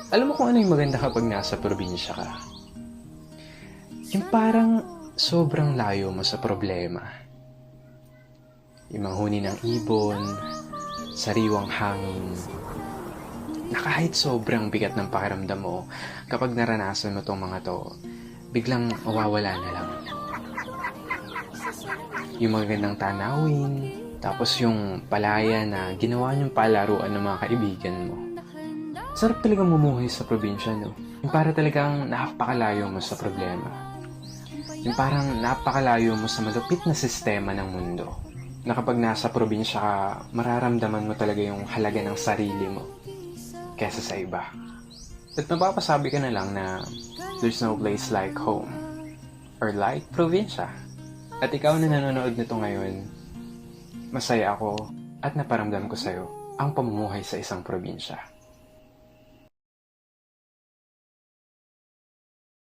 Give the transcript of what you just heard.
Alam mo kung ano yung maganda kapag nasa probinsya ka? Yung parang sobrang layo mo sa problema. Yung manghuni ng ibon, sariwang hangin, na kahit sobrang bigat ng pakiramdam mo, kapag naranasan mo tong mga to, biglang mawawala na lang. Yung magagandang tanawin, tapos yung palaya na ginawa niyong palaruan ng mga kaibigan mo. Sarap talagang mumuhay sa probinsya, no? Yung para talagang napakalayo mo sa problema. Yung parang napakalayo mo sa malupit na sistema ng mundo. Na kapag nasa probinsya ka, mararamdaman mo talaga yung halaga ng sarili mo kesa sa iba. At mapapasabi ka na lang na there's no place like home or like probinsya. At ikaw na nanonood nito ngayon, masaya ako at naparamdam ko sa'yo ang pamumuhay sa isang probinsya.